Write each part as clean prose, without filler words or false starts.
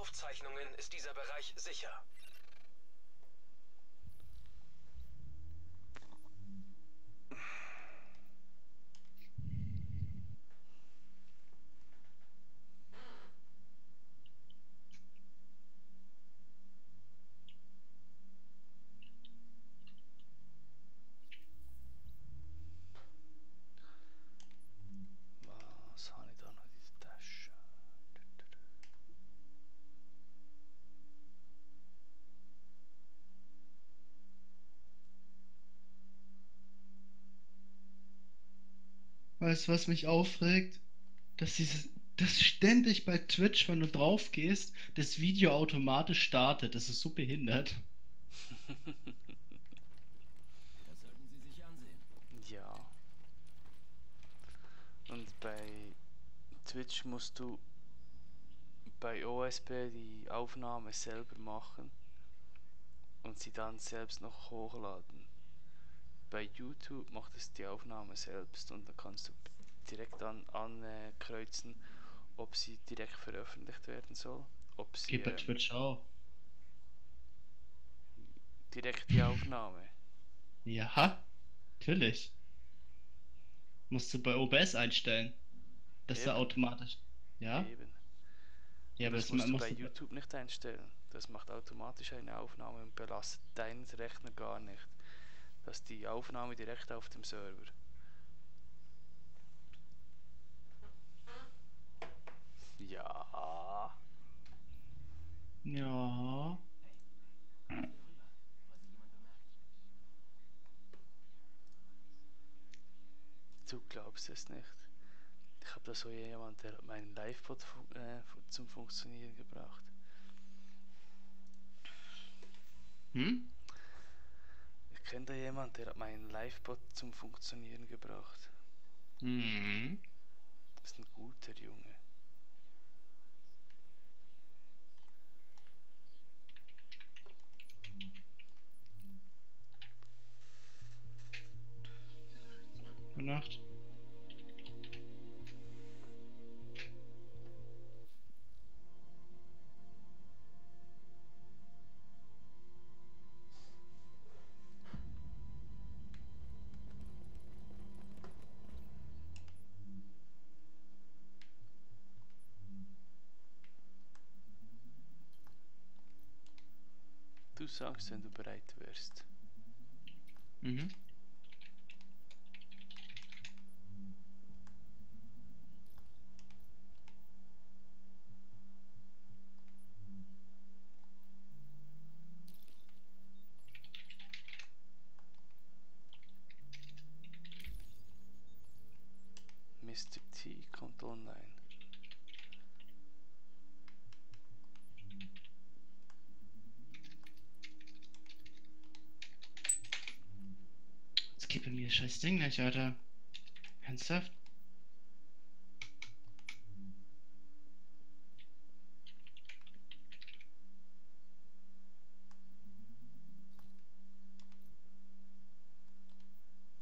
Aufzeichnungen ist dieser Bereich sicher. Was habe ich da noch in dieser Tasche? Weißt du, was mich aufregt? Dass ständig bei Twitch, wenn du drauf gehst, das Video automatisch startet. Das ist so behindert. Das sollten Sie sich ansehen. Ja. Und bei Twitch musst du bei OSP die Aufnahme selber machen und sie dann selbst noch hochladen. Bei YouTube macht es die Aufnahme selbst und dann kannst du direkt ankreuzen, ob sie direkt veröffentlicht werden soll, ob sie Geht bei Twitch auch. direkt die Aufnahme. Ja, natürlich. Musst du bei OBS einstellen, dass er Eben, automatisch. Ja? eben. Ja, Und aber das das musst du bei musst du. YouTube nicht einstellen. Das macht automatisch eine Aufnahme und belastet deinen Rechner gar nicht. Das ist die Aufnahme direkt auf dem Server. Ja. Ja. Hier rüber, bevor Sie jemand bemerkt. Du glaubst es nicht. Ich habe da so jemand, der hat meinen Livebot zum Funktionieren gebracht. Hm? Ich kenne da jemand, der hat meinen Livebot zum Funktionieren gebracht. Hm. Das ist ein guter Junge. Gute Nacht. Du sagst, wenn du bereit wärst. Mhm. Mr. T kommt online. Jetzt geht bei mir das scheiß Ding nicht, Alter. Ernsthaft?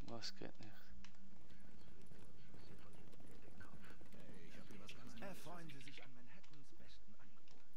Was geht nicht? Erfreuen Sie sich an Manhattans besten Angeboten.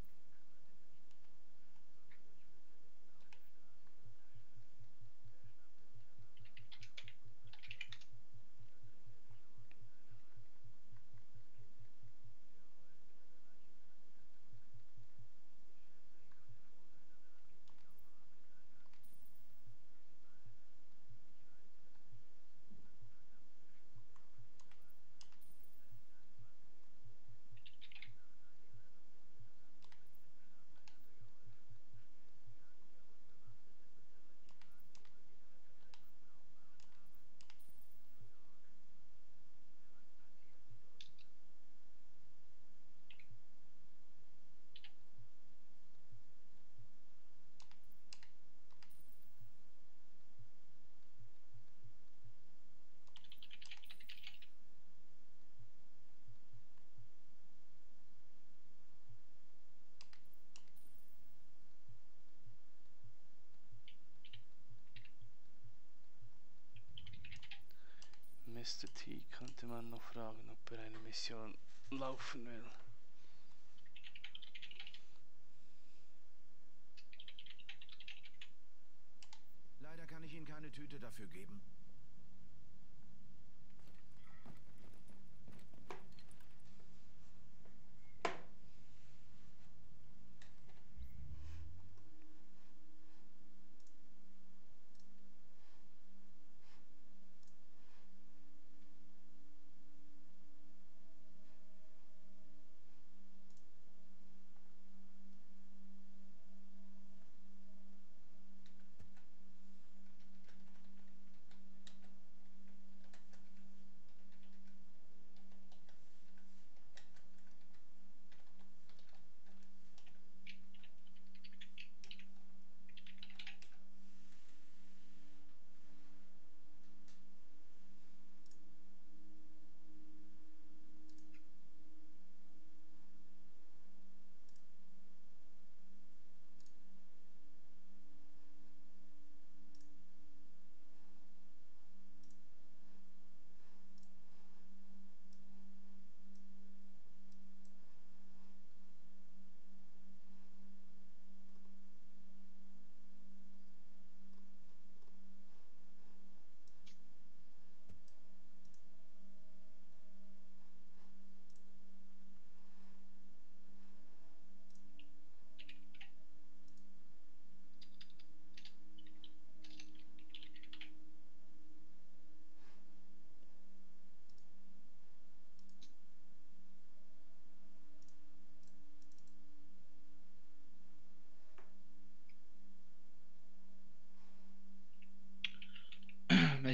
Mr. T könnte man noch fragen, ob er eine Mission laufen will.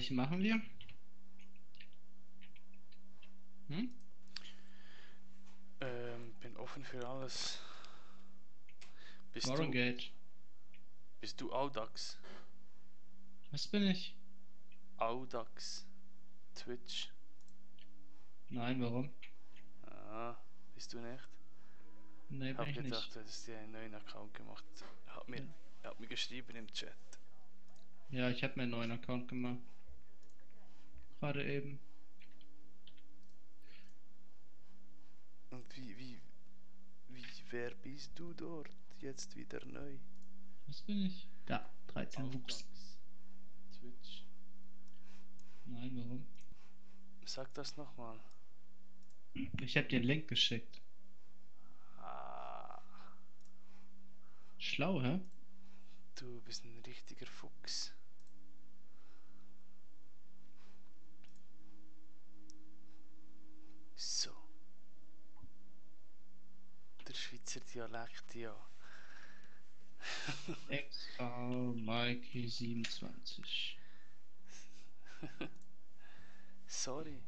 Welche machen wir? Hm? Bin offen für alles. Warren Gate. Bist du Audax? Was bin ich? Audax. Twitch. Nein, warum? Ah, bist du nicht? Nee, Ich bin habe ich gedacht, nicht. du hättest dir einen neuen Account gemacht. Er hat mir geschrieben im Chat. Ja, ich habe mir einen neuen Account gemacht. Gerade eben. Und wer bist du dort? Jetzt wieder neu. Was bin ich? Da, 13 Wuchs. Audax. Twitch. Nein, warum? Sag das nochmal. Ich habe dir einen Link geschickt. Ah, Schlau, hä? du bist ein richtiger Fuchs. So. Der Schweizer Dialekt, ja. XV Mikey 27. Sorry.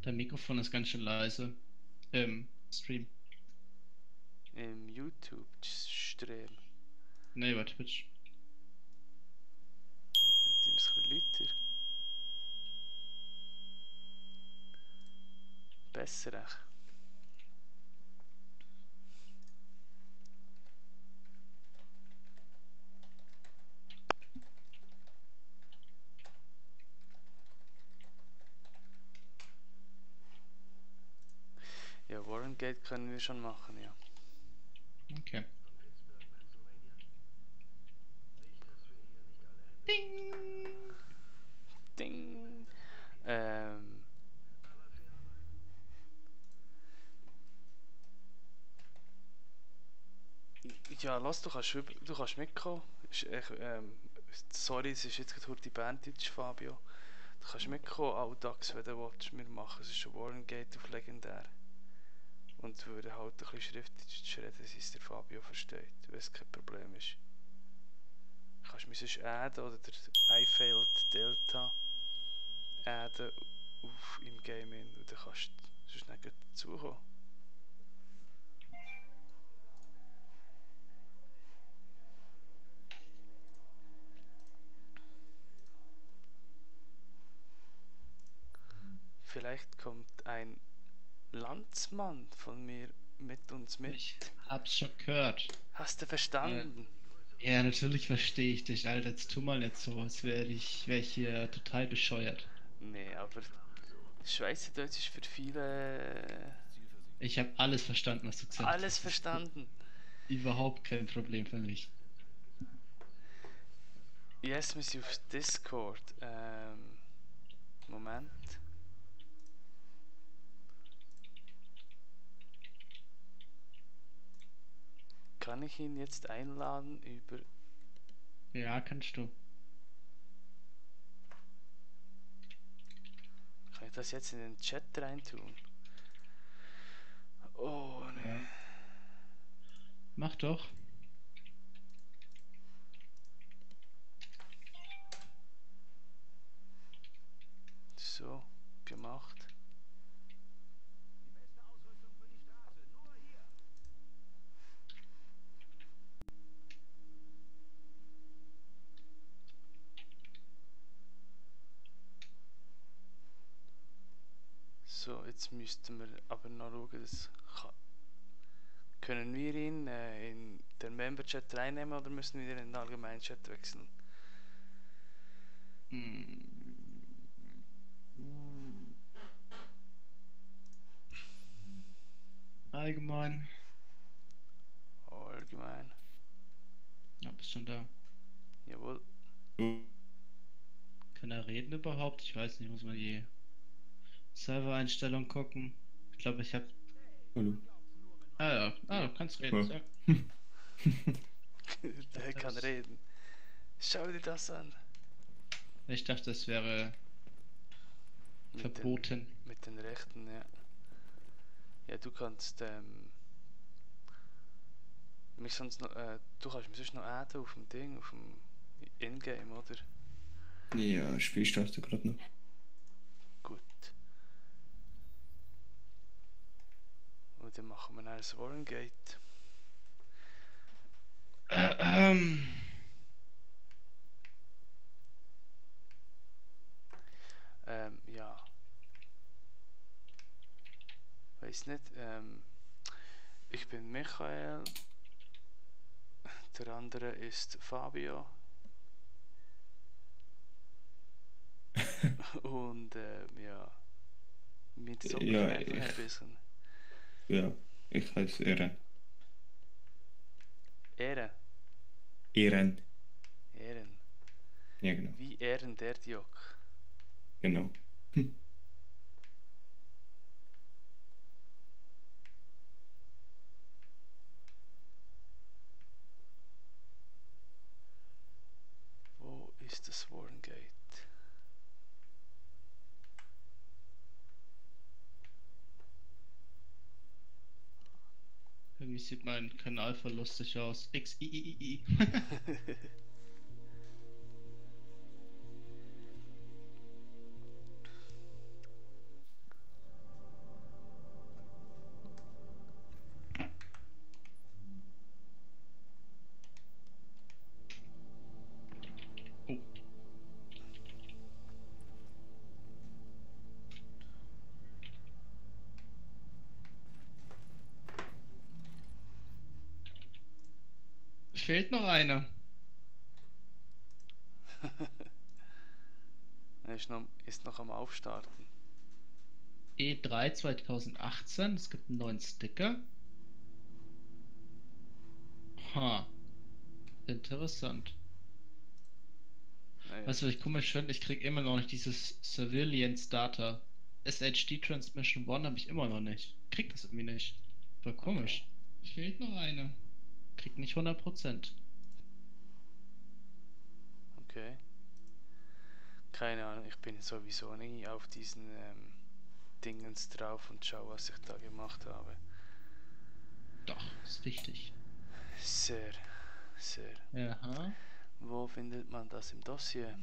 Dein Mikrofon ist ganz schön leise. Im Stream. Im YouTube-Stream. Nee, über Twitch. Die ist ein bisschen lauter. Besser echt. Ja, Warren Gate können wir schon machen, ja. Okay. Ding! Ding! Ja, lass, du kannst mitkommen. Sorry, es ist jetzt gerade die Berndeutsch, Fabio. Du kannst mitkommen, Audax, wenn du willst. Wir machen es ist schon Warren Gate auf legendär. Und würden halt ein bisschen Schriftdeutsch reden, dass es der Fabio versteht, wenn es kein Problem ist. Du kannst mich sonst adden oder der iFailed Delta adden auf im Gaming und dann kannst du sonst nicht dazukommen. Vielleicht kommt ein Landsmann von mir mit uns mit. Ich hab's schon gehört. Hast du verstanden? Ja, natürlich verstehe ich dich, Alter. Jetzt tu mal nicht so, als wär ich hier total bescheuert. Nee, aber Schweizerdeutsch ist für viele Ich habe alles verstanden, was du gesagt hast. alles verstanden. Überhaupt kein Problem für mich. Yes, wir sind auf Discord. Moment. Kann ich ihn jetzt einladen über... Ja, kannst du. Kann ich das jetzt in den Chat reintun? Oh, ne. Ja. Mach doch. So, gemacht. Die beste Ausrüstung für die Straße, nur hier. So, jetzt müssten wir aber noch schauen, können wir ihn in den Member-Chat reinnehmen oder müssen wir in den allgemeinen Chat wechseln? Allgemein. Allgemein. Ja, bist schon da. Jawohl. Kann er reden überhaupt? Ich weiß nicht, muss man die Server-Einstellung gucken. Ich glaube, ich habe. Hallo. Ah ja, du kannst reden. Ja. Sag. Der kann reden. Schau dir das an. Ich dachte, es wäre Mit verboten. mit den Rechten, ja. Ja, du kannst mich sonst noch, du kannst mich sonst noch adden auf dem Ding, auf dem Ingame, oder? Ja, Spiel startet gerade noch. Gut. Und dann machen wir dann ein Warrengate. Ja. Weiß nicht, ich bin Michael. Der andere ist Fabio. Und ja, wir zocken Ja, einfach ein ich- bisschen. Ja, ich heiße Eren. Ehren, Eren. Ehren. Ja, genau. Wie Ehren der Diok. Genau. Wo ist das Warrengate? Irgendwie sieht mein Kanal voll lustig aus. XIII. Oh. Fehlt noch einer. Er ist noch am Aufstarten. E3 2018. Es gibt einen neuen Sticker. Ha. Interessant. Naja, Weißt du, was ich komisch finde? Ich krieg immer noch nicht dieses Surveillance Data. SHD Transmission 1 habe ich immer noch nicht. Krieg das irgendwie nicht. Voll komisch. Fehlt noch einer. Krieg nicht 100%. okay. Keine Ahnung, ich bin sowieso nie auf diesen Dingens drauf und schau, was ich da gemacht habe. Doch, ist wichtig. Sehr, sehr. Aha. Wo findet man das im Dossier?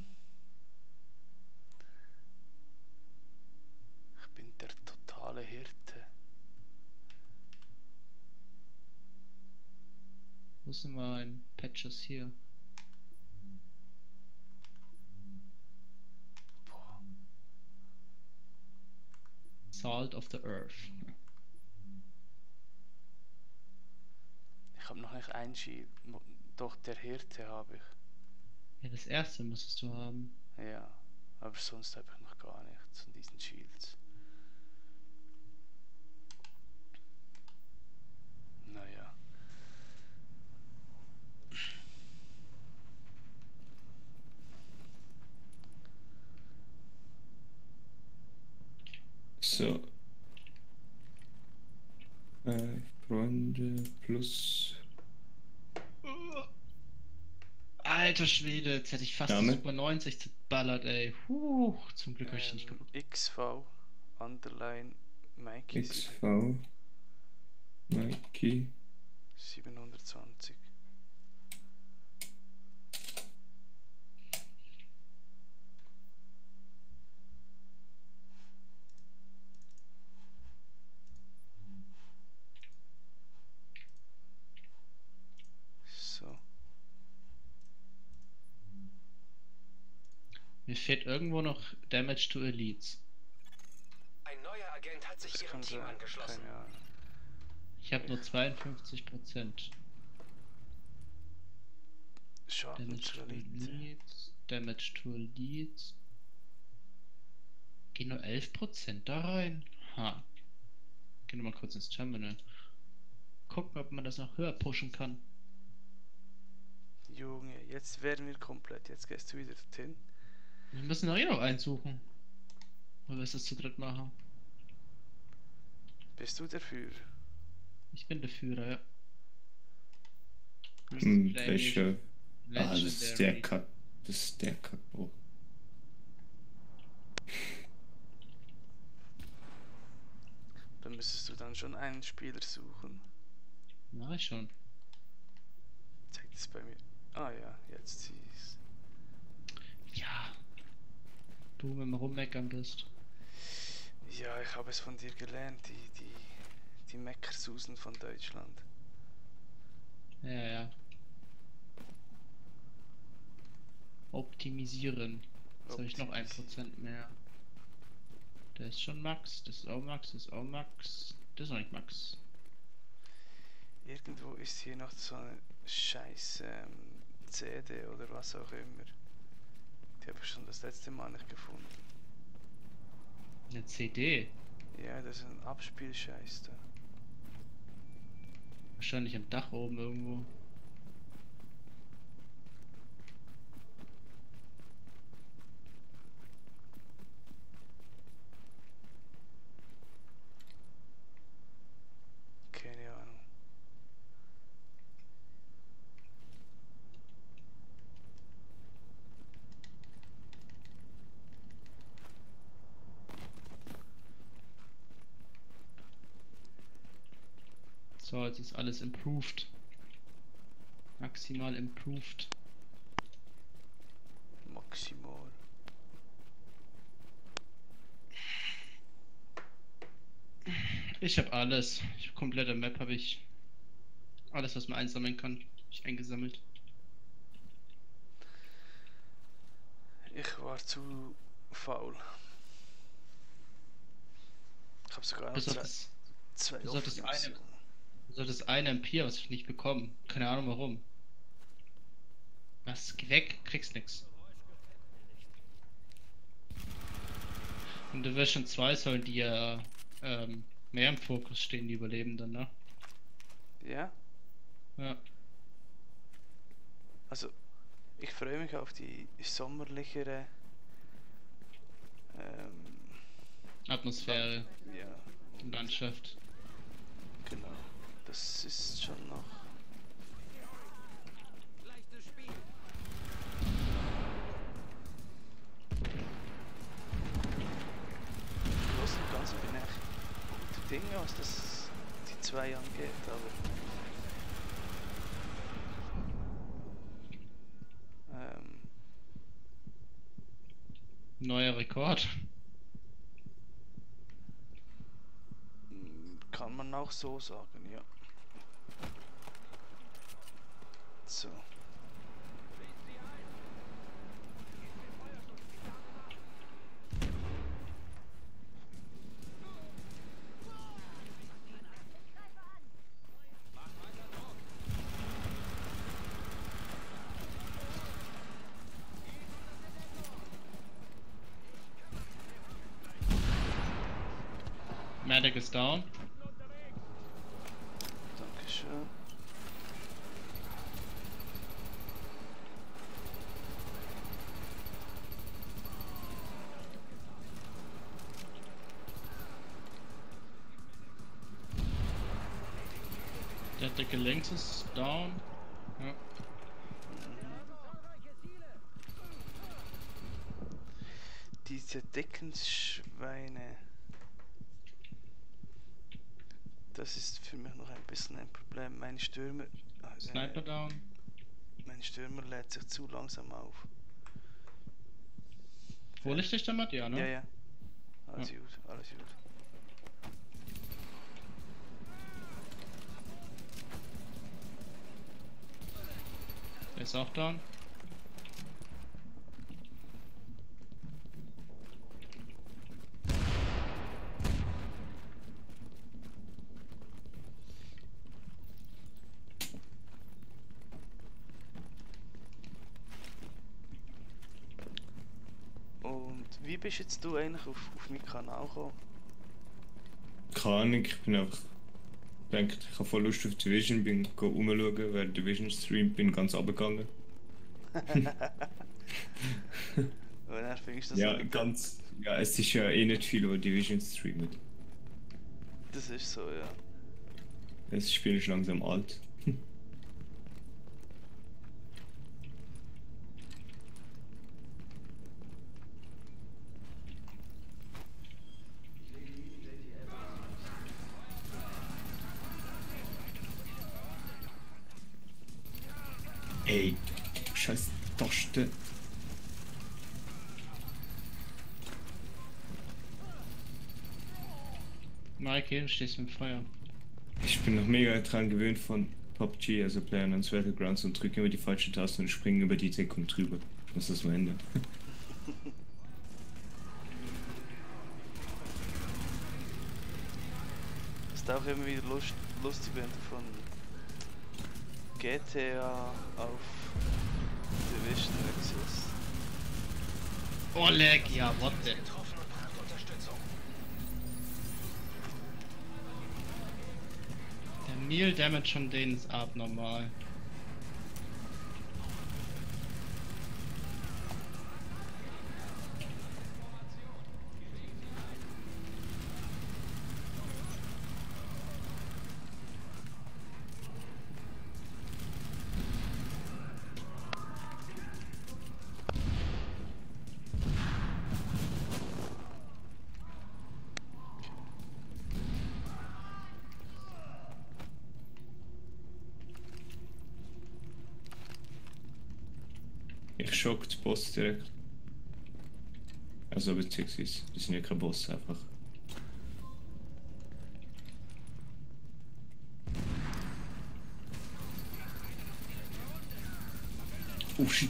Ich bin der totale Hirte. Wo sind mein Patches hier? Boah. Salt of the Earth. Ich habe noch nicht ein Shield. Doch, der Hirte habe ich. Ja, das erste müsstest du haben. Ja, aber sonst habe ich noch gar nichts von diesen Shields. Naja. So. Freunde plus. Alter Schwede, jetzt hätte ich fast Name? Super 90 geballert, ey. Zum Glück habe ich nicht geguckt. XV Underline Mikey XV. Mikey. 720. So. Mir fehlt irgendwo noch Damage to Elites. Ein neuer Agent hat sich Das Ihrem kann Team sein. angeschlossen. Keine Ahnung. Ich habe nur 52%. Schaden Damage zur to Elite. Elites. Damage to Elites. Gehen nur 11% da rein? Ha. Geh nur mal kurz ins Terminal. Gucken, ob man das noch höher pushen kann. Junge, jetzt wären wir komplett. Jetzt gehst du wieder dorthin. Wir müssen doch eh noch einsuchen. Oder wir es zu dritt machen. Bist du der Führer? Ich bin der Führer, ja. Welcher? Ah, das ist der Legendary. Kack. Das ist der Kack. Oh. Bei Dann müsstest du dann schon einen Spieler suchen. Mach ich schon. Zeigt es bei mir. Ah ja, jetzt sieh's. Ja. Du, wenn du rummeckern bist. Ja, ich habe es von dir gelernt, die Meckersusen von Deutschland. Ja, ja. Optimisieren. Jetzt habe ich noch 1% mehr. Der ist schon Max, das ist auch Max, das ist auch Max. Das ist noch nicht Max. Irgendwo ist hier noch so eine scheiß CD oder was auch immer. Die habe ich schon das letzte Mal nicht gefunden. Eine CD. Ja, das ist ein Abspielscheiß da. Wahrscheinlich am Dach oben irgendwo. Keine Ahnung. So, jetzt ist alles improved. Maximal improved. Maximal. Ich habe alles. Komplette Map habe ich. Alles, was man einsammeln kann, hab ich eingesammelt. Ich war zu faul. Ich habe sogar noch Bis auf zwei bis auf das offene eine. Missionen. So, das eine Empire, was ich nicht bekomme. Keine Ahnung warum. Was? Geh weg, kriegst nix. In Division 2 sollen die ja mehr im Fokus stehen, die Überlebenden, ne? Ja? Ja. Also, ich freue mich auf die sommerlichere Atmosphäre, ja, Landschaft. genau. Das ist schon noch. Leichtes Spiel. Groß und ganz bin ich guter Dinge, was das die 2 angeht, aber Neuer Rekord. kann man auch so sagen, ja. So. Medic ist down. Dankeschön. Der dicke links ist down. Ja. Diese dicken Schweine. Das ist für mich noch ein bisschen ein Problem. Mein Stürmer. Sniper down. Mein Stürmer lädt sich zu langsam auf. Hol ich dich damit? Ja, ne? Ja, ja. Alles Ja. gut, alles gut. Der ist auch down. Und wie bist jetzt du eigentlich auf meinen Kanal gekommen? Keine Ahnung, ich bin einfach. Denkt, ich habe voll Lust auf Division, bin umschauen, während Division streamt, bin ganz runtergegangen. Und dann findest du das Ja, so- ganz. Ja, es ist ja eh nicht viel, wo Division streamt. Das ist so, ja. Das Spiel ist langsam alt. Ey, scheiß Taste. Michael, stehst mit dem Feuer. Ich bin noch mega dran gewöhnt von PUBG, also PlayerUnknown's Battlegrounds, und drücke immer die falsche Taste und springe über die Deckung drüber. Ich muss das mal ändern. Ist auch immer wieder lustig, wenn du von GTA auf Division wechselst. Oleg, ja, what the? Getroffen und braucht Unterstützung. Der Meal Damage von denen ist abnormal. Ich schock den Boss direkt. Also beziehungsweise, die sind ja kein Boss, einfach. Oh shit.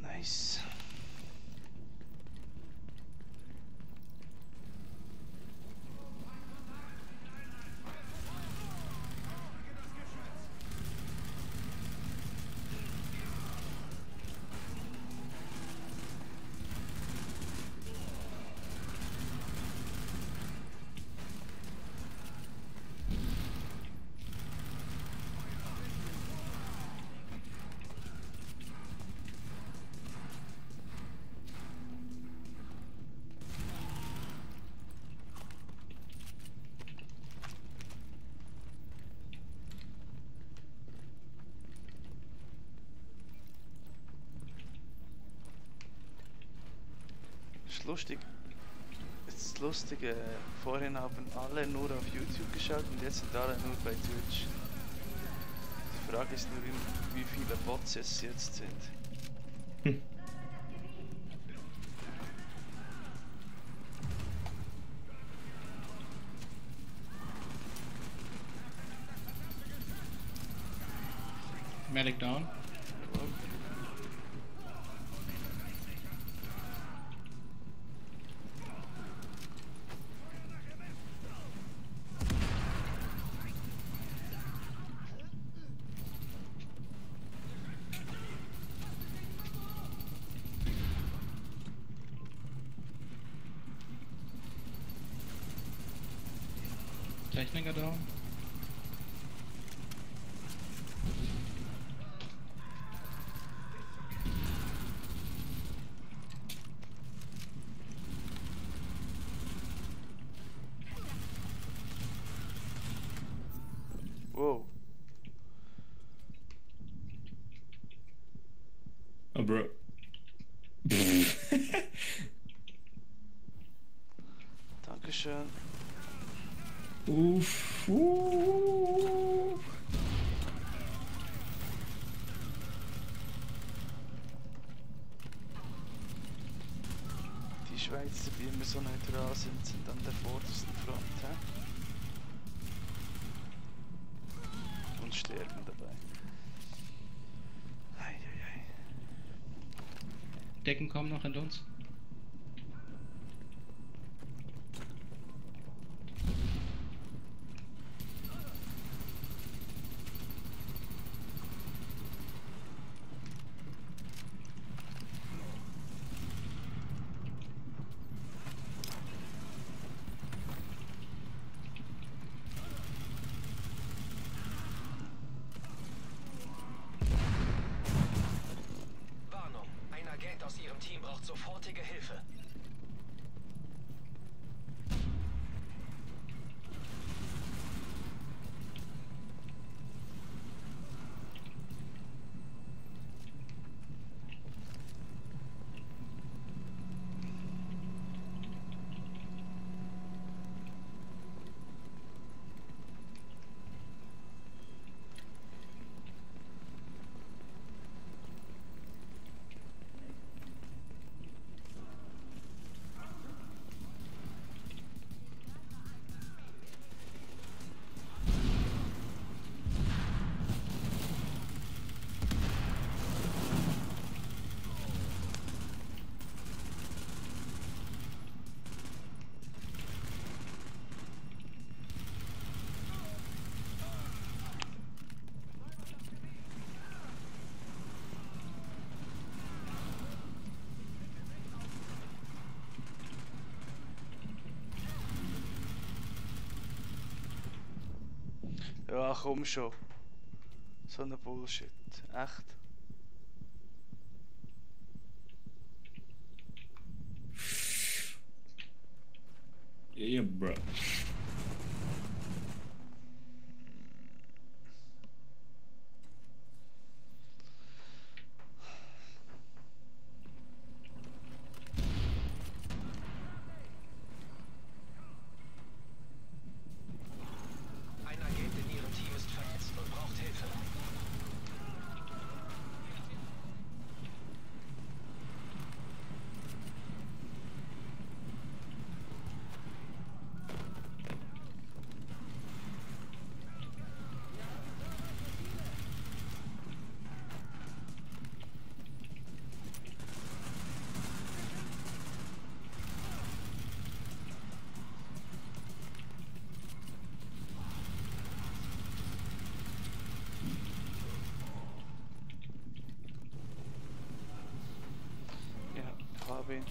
Nice. Ist lustig. Es ist lustig, vorhin haben alle nur auf YouTube geschaut und jetzt sind alle nur bei Twitch. Die Frage ist nur, wie viele Bots es jetzt sind. Hm. Medic down. Techniker down. Wow. Oh, Bro. Dankeschön. Uff. Die Schweizer, die immer so neutral sind, sind an der vordersten Front, hä? Und sterben dabei. Eieiei. Decken kommen noch hinter uns. Warnung. Ein Agent aus Ihrem Team braucht sofortige Hilfe. Ja, komm schon. So ein Bullshit. Echt? Ja, bro. Ein Agent in Ihrem Team ist verletzt und braucht Hilfe. Ja, ich habe ihn.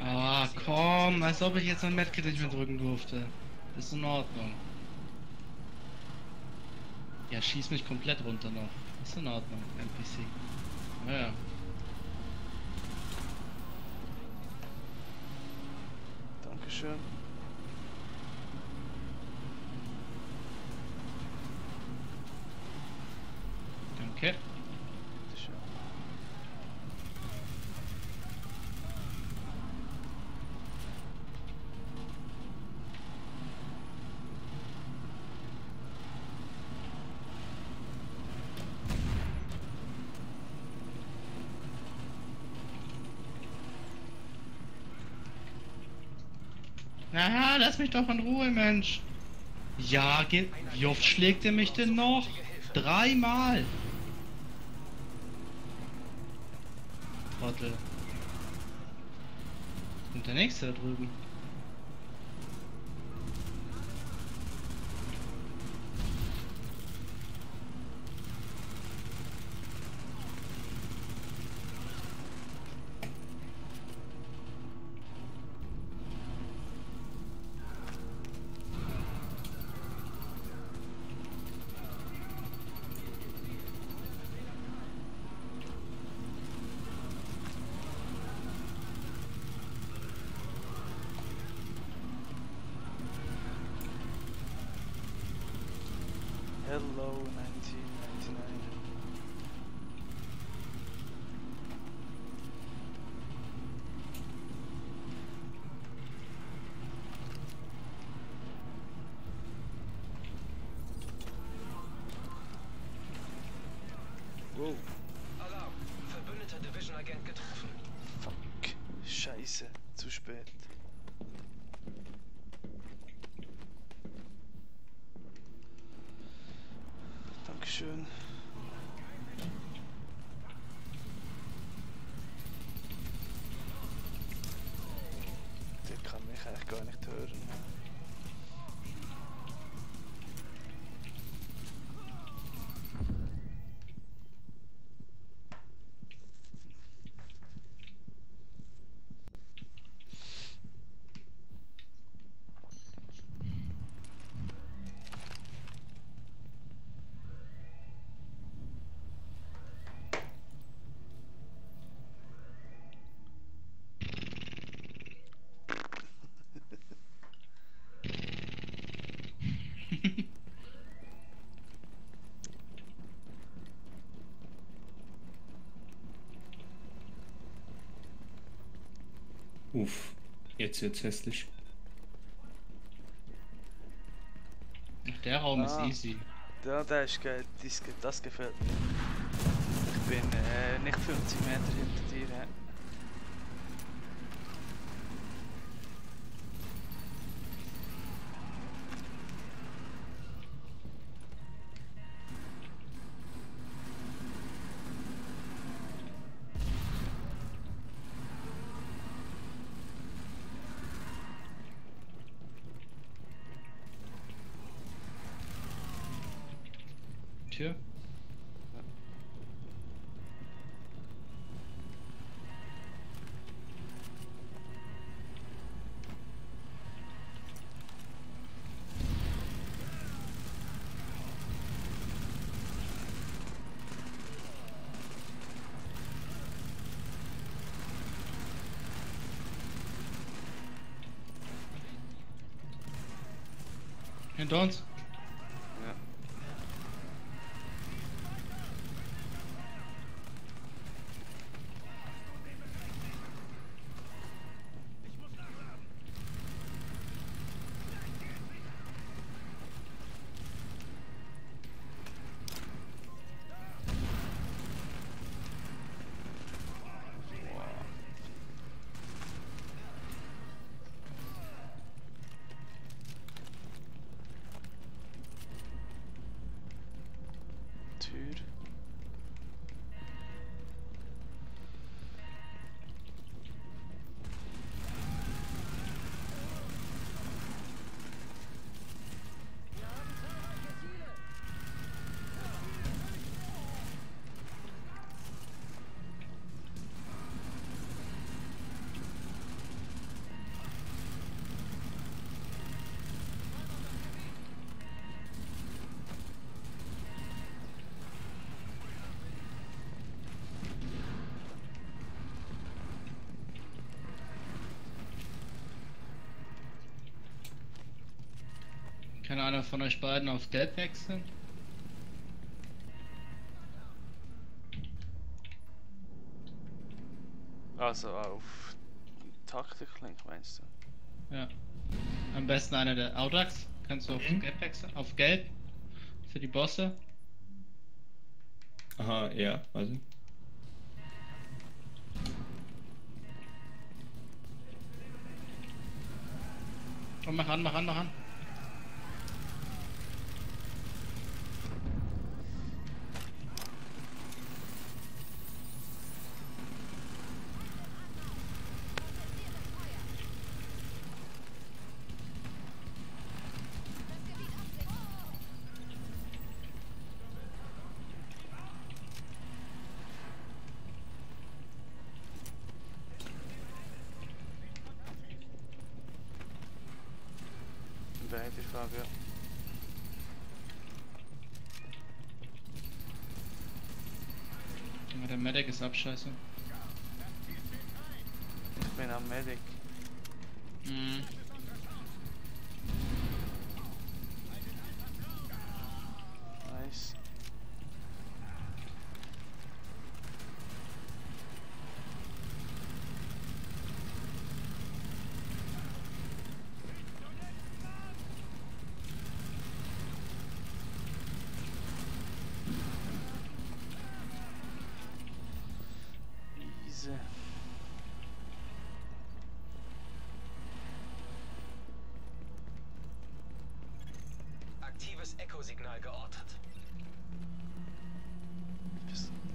Ah, komm, als ob ich jetzt ein Medkit nicht mehr drücken durfte. Ist in Ordnung. Ja, schieß mich komplett runter noch. Ist in Ordnung, NPC. Ja, ja. Dankeschön. Danke. Bitteschön. Aha, lass mich doch in Ruhe, Mensch. Ja, wie oft schlägt er mich denn noch? 3-mal. Trottel. Und der nächste da drüben. Hello 1999. Wow. schön. Der kann mich eigentlich gar nicht hören. Uff, jetzt wird's hässlich. Der Raum ist Ah. easy. Ja, der ist geil. Das gefällt mir. Ich bin nicht 50 Meter hinter dir. Hä? Tür. Hinter uns. Ja. Tür. Kann einer von euch beiden auf Gelb wechseln? Also auf Taktiklink meinst du? Ja. Am besten einer der Audax. Kannst du auf Gelb wechseln? Auf Gelb? Für die Bosse? Aha, ja, also. Und mach an, mach an, mach an. Beide Fabio. Der Medic ist abscheiße. Ich bin am Medic. Mhm. Nice. Easy. Aktives Echo-Signal geortet.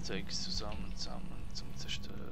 Zeugs zusammen zum Zerstören.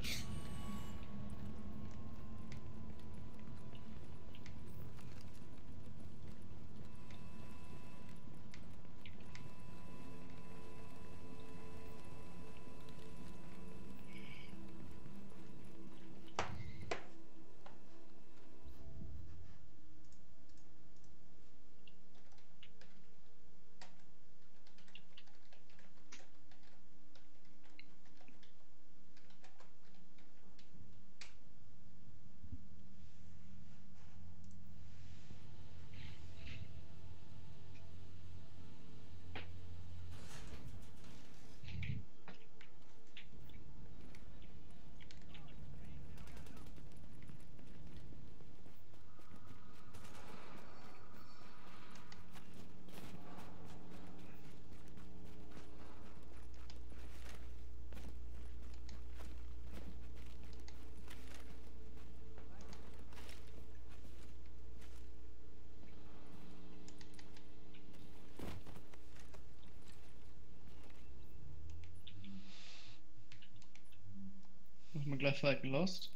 Machen wir gleich Falcon Lost?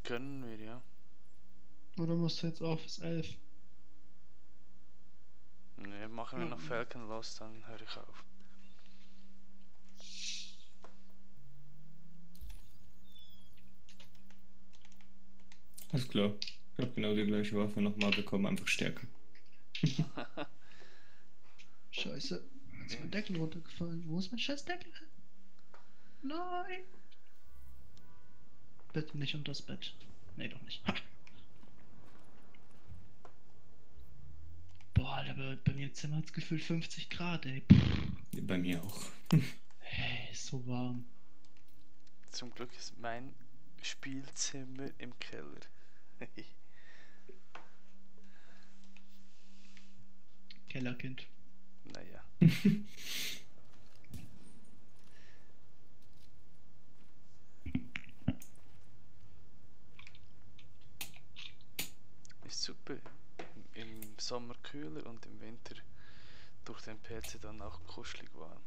Können wir, ja. Oder musst du jetzt auf bis 11? Ne, machen wir noch Falcon Lost, dann höre ich auf. Alles klar. Ich habe genau die gleiche Waffe nochmal bekommen, einfach stärker. Scheiße. Jetzt ist mein Deckel runtergefallen. Wo ist mein scheiß Deckel? Nein! Bitte nicht unter das Bett. Nee, doch nicht. Ha. Boah, Alter, bei mir im Zimmer hat's gefühlt 50 Grad, ey. Bei mir auch. Hey, ist so warm. Zum Glück ist mein Spielzimmer im Keller. Kellerkind. Naja. Ist super. Im Sommer kühler und im Winter durch den PC dann auch kuschelig warm.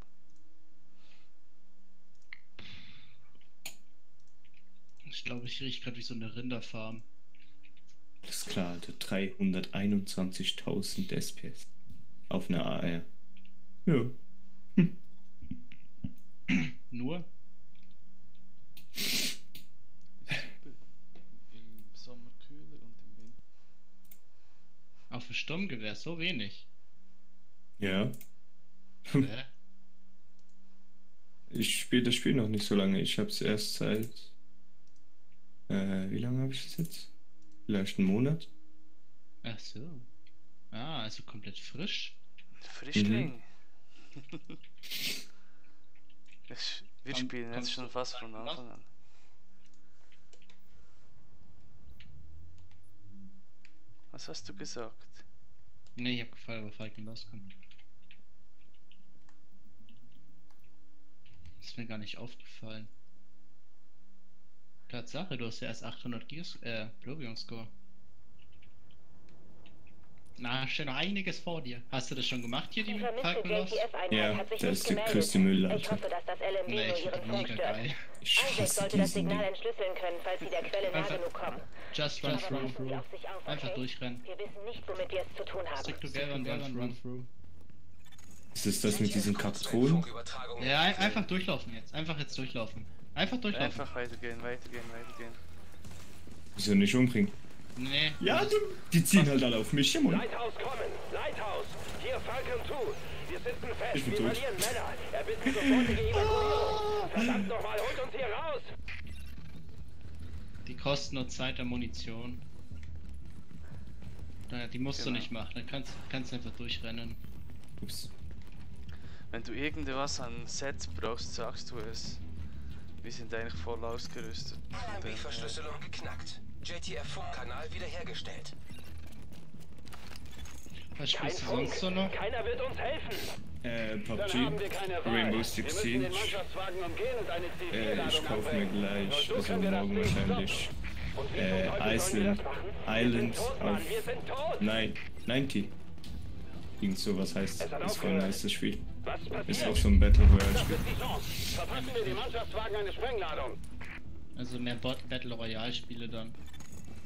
Ich glaube, ich rieche gerade wie so eine Rinderfarm. Alles klar, Alter. 321.000 SPS. Auf einer AR. Ja. Nur? Im Sommer kühler und im Winter. Auf dem Sturmgewehr so wenig. Ja. Hä? Ich spiele das Spiel noch nicht so lange. Ich habe es erst seit... wie lange habe ich es jetzt? Vielleicht einen Monat? Ach so. Ah, also komplett frisch. Frischling. Wir Komm- spielen jetzt kommst schon du fast von Falcon Anfang Lost? an. Was hast du gesagt? Nee, ich hab gefallen, aber Falcon Lost kommt. Ist mir gar nicht aufgefallen. Tatsache, du hast ja erst 800 Provion Score. Na, steht noch einiges vor dir. Hast du das schon gemacht hier, die Die vermisste Falcon Lost? JTF-Einheit Ja, hat sich da nicht ist der gemeldet. größte Müll, Ich Alter. hoffe, dass das LMD Nee, nur ich ihren find Funk mega stört. geil. Ich Isaac hasse sollte das diesen Signal Ding. entschlüsseln können, falls sie der Quelle nahe Einfach- genug kommen. Just run Aber through, passen Sie auf sich auf, Einfach okay? durchrennen. Wir wissen nicht, womit wir es zu tun haben. Stick together and run through. Ist es das mit diesen Kaktronen? Funkübertragung Ja, einfach durchlaufen jetzt. Einfach jetzt durchlaufen. Einfach durchlaufen. Einfach weitergehen, weitergehen, weitergehen. Wieso nicht umbringen? Nee. Ja, die ziehen halt alle auf mich, Mann. Lighthouse kommen! Lighthouse! Hier Falcon 2! Wir sitzen fest, Ich bin wir tot. verlieren Männer! Erbitten sofortige Evakuierung! Verdammt nochmal, holt uns hier raus! Die kosten nur Zeit der Munition. Naja, die musst du Genau. nicht machen. Dann kannst du einfach durchrennen. Ups. Wenn du irgendwas an Sets brauchst, sagst du es. Wir sind eigentlich voll ausgerüstet. Von dem her- RMB-Verschlüsselung geknackt. JTF-Funkkanal wiederhergestellt. Was Kein spielst du Funk! sonst so noch? Keiner wird uns helfen! Dann PUBG, haben wir keine Wahl. Rainbow Wir Six müssen den Siege. Mannschaftswagen umgehen und eine Zivilladung Ich kaufe mir abbringen. gleich, Nur so also können wir das morgen Ding wahrscheinlich, stoppen. Und wie zum Teufel sollen wir Island, das machen? Island wir sind tot, Mann, auf wir sind tot! 90. Irgend sowas heißt. Es hat Das war ein aufgehört. nice Spiel. Was passiert? Ist auch so ein Battle Royale Das Spiel. ist die Chance. Verpassen wir dem Mannschaftswagen eine Sprengladung. Also mehr Battle Royale Spiele dann.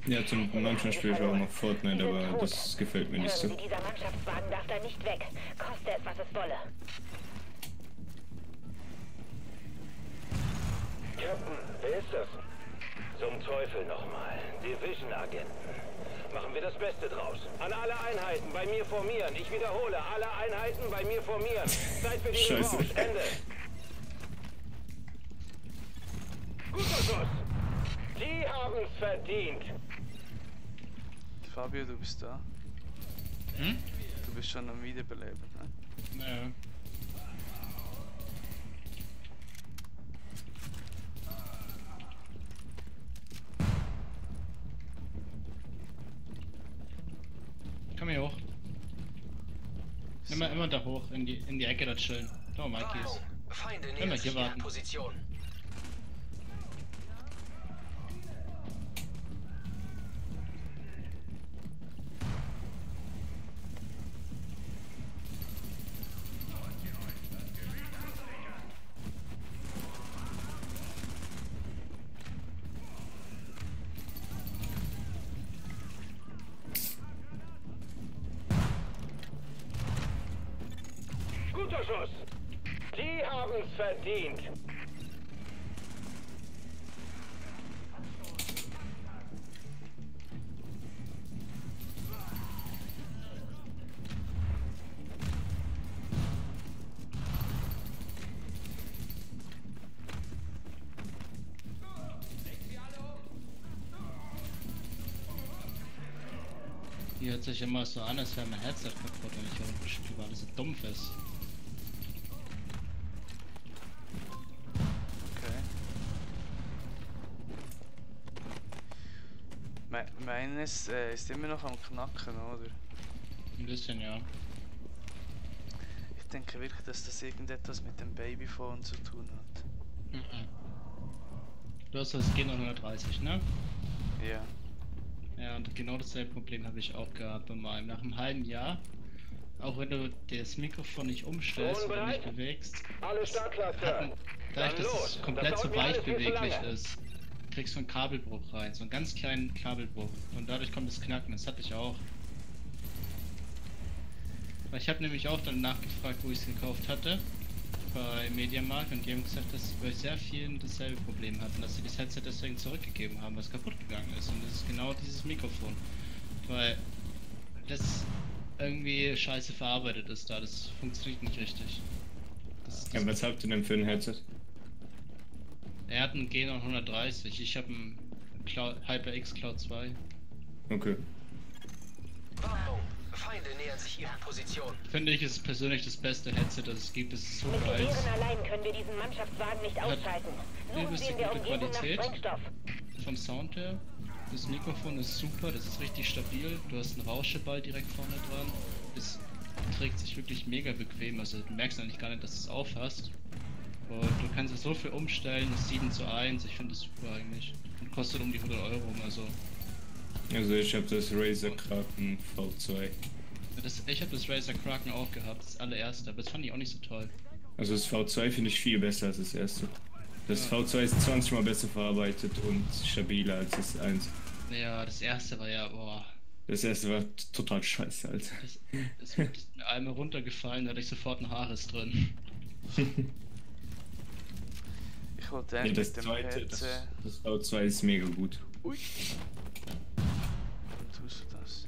Ja, manchmal spiele ich auch noch Fortnite, aber das gefällt mir nicht Hören so. Sie, dieser Mannschaftswagen darf da nicht weg. Koste es, was es wolle. Captain, wer ist das? Zum Teufel nochmal. Division-Agenten. Machen wir das Beste draus. An alle Einheiten bei mir formieren. Ich wiederhole, alle Einheiten bei mir formieren. Zeit für den Scheiße. Rausch. Ende. Guter Schuss. Die haben's verdient. Fabio, du bist da. Hm? Du bist schon am Wiederbeleben, ne? Naja. Komm hier hoch. Immer da hoch, in die Ecke da chillen. Da, Mikey ist. Feinde Immer nähern hier sich ihrer warten. Position. Guter Schuss. Die haben's verdient. Die hört sich immer so an, als wäre mein Headset kaputt, wenn ich hier unten spiele, weil das so dumpf ist. Okay. Meines ist immer noch am Knacken, oder? Ein bisschen, ja. Ich denke wirklich, dass das irgendetwas mit dem Babyphone zu tun hat. Mhm. Du hast das G930, ne? Ja. Ja, und genau dasselbe Problem habe ich auch gehabt bei meinem. Nach einem halben Jahr, auch wenn du das Mikrofon nicht umstellst oder nicht bewegst, Alle Startklasse. dadurch, Dann dass los. es komplett Das so dauert mir weich alles viel zu beweglich lange. ist, kriegst du einen Kabelbruch rein, so einen ganz kleinen Kabelbruch. Und dadurch kommt das Knacken, das hatte ich auch. Weil ich habe nämlich auch dann nachgefragt, wo ich es gekauft hatte, bei Mediamarkt, und die haben gesagt, dass sie bei sehr vielen dasselbe Problem hatten, dass sie das Headset deswegen zurückgegeben haben, was kaputt gegangen ist. Und das ist genau dieses Mikrofon. Weil das irgendwie scheiße verarbeitet ist da, das funktioniert nicht richtig. Ja, was habt ihr denn für ein Headset? Er hat einen G930, ich habe einen HyperX Cloud 2. Okay. Warnung. Feinde nähern sich ihrer Position. Finde ich, ist persönlich das beste Headset, das es gibt. Es ist so Mit geil. Gewehren allein können wir diesen Mannschaftswagen nicht Hat ausschalten. Suchen übelst Sie in der gute Umgebung nach Qualität. Sprengstoff. Vom Sound her. Das Mikrofon ist super, das ist richtig stabil. Du hast einen Rauscheball direkt vorne dran. Es trägt sich wirklich mega bequem, also du merkst eigentlich gar nicht, dass du es aufhast. Und du kannst es so viel umstellen, ist 7:1, ich finde das super eigentlich. Und kostet um die 100 Euro, also. Also ich habe das Razer Kraken V2. Ich habe das Razer Kraken auch gehabt, das allererste, aber das fand ich auch nicht so toll. Also das V2 finde ich viel besser als das erste. Das Ja. V2 ist 20 mal besser verarbeitet und stabiler als das 1. Ja, das erste war ja, boah. Das erste war total scheiße, Alter. Das ist mir einmal runtergefallen, da hatte ich sofort ein Haares drin. Ich wollte Nee, eigentlich das mit dem zweite, das, Headset... das V2 ist mega gut. Ui! Warum tust du das?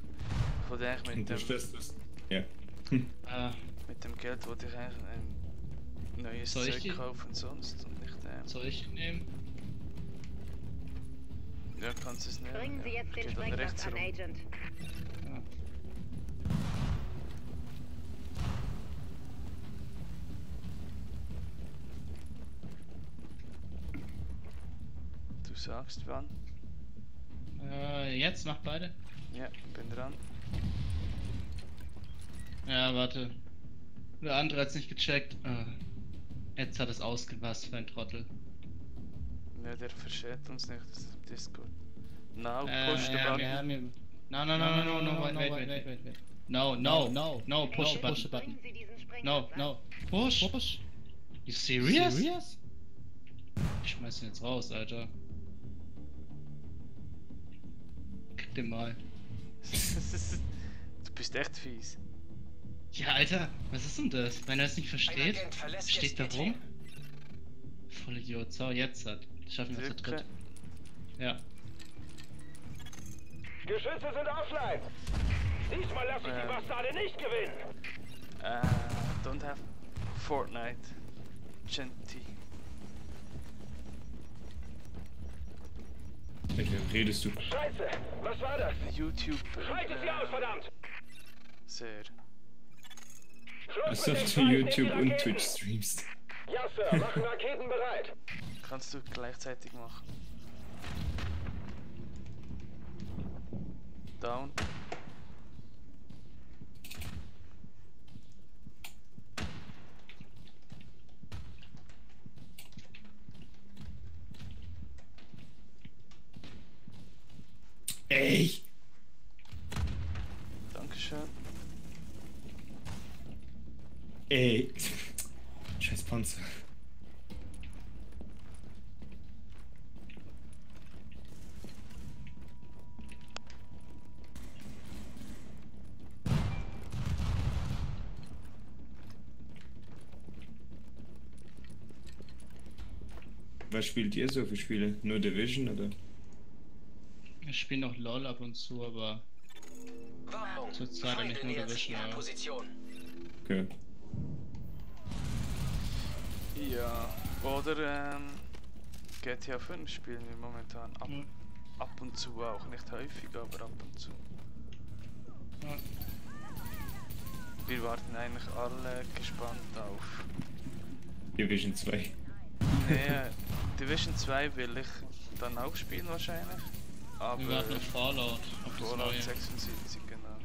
Ich wollte eigentlich Und mit du dem, stellst das. Ja. mit dem Geld wollte ich eigentlich ein neues Soll ich Zeug die- kaufen sonst und nicht Soll ich ihn nehmen? Ja, kannst du es nehmen. Bringen Sie ja. jetzt den Geht dann rechts Sprengstoff an, rum. Agent. Ja. Du sagst wann? Jetzt mach beide. Ja, bin dran. Ja, warte. Der andere hat's nicht gecheckt. Jetzt hat es ausgepasst für ein Trottel. Ja, der versteht uns nicht, das ist im Discord. Now push the button. No, wait. No, push the button. Bringen Sie diesen No, Sprengkatzer. no, push. You serious? Ich schmeiß ihn jetzt raus, Alter. Krieg den mal. Du bist echt fies. Ja, Alter, was ist denn das? Wenn er es nicht Ein versteht, Agent verlässt steht da jetzt Ihr rum. Team. Vollidiot, so, jetzt hat. Schaffen wir zu Drücke. dritt. Ja. Geschütze sind offline. Diesmal lasse ich die Bastarde nicht gewinnen. Don't have Fortnite. Genty. Mit wem redest du? Scheiße, was war das? YouTube. Schaltet sie aus, verdammt! Sehr. Schluss Als mit ob dem du Scheiß, nehmt die YouTube und Raketen. Twitch streamst. Ja, Sir, machen Raketen bereit. Kannst du gleichzeitig machen. Down. Ey! Dankeschön. Ey! Scheiß Panzer. Was spielt ihr so für Spiele? Nur Division oder? Ich spiele noch LOL ab und zu, aber Warnung. Zurzeit Feinde nicht nur nähern sich Division, Ihrer ja. Position. Okay. Ja. Oder GTA 5 spielen wir momentan Ja. ab und zu auch. Nicht häufig, aber ab und zu. Ja. Wir warten eigentlich alle gespannt auf. Division 2. Nee, Division 2 will ich dann auch spielen wahrscheinlich. Aber Wir warten auf Fallout, auf das Fallout neue. 76, genau.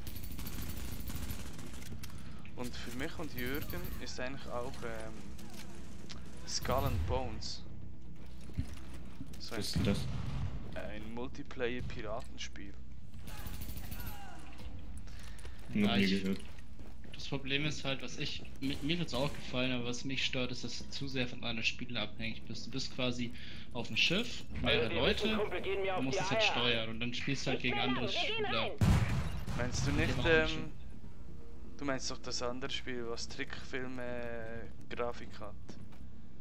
Und für mich und Jürgen ist eigentlich auch Skull and Bones. So Was ist denn das? ein Multiplayer-Piratenspiel. Noch Ja, nie ich- gehört. Das Problem ist halt, mir wird's auch gefallen, aber was mich stört, ist, dass du zu sehr von anderen Spielen abhängig bist. Du bist quasi auf dem Schiff, mehrere Eure Leute, Kumpel gehen mir du auf musst die es halt Eier. steuern und dann spielst du halt gegen andere Wir gehen Spieler. rein. Meinst du nicht, machen wir schon. du meinst doch das andere Spiel, was Trickfilm-Grafik hat?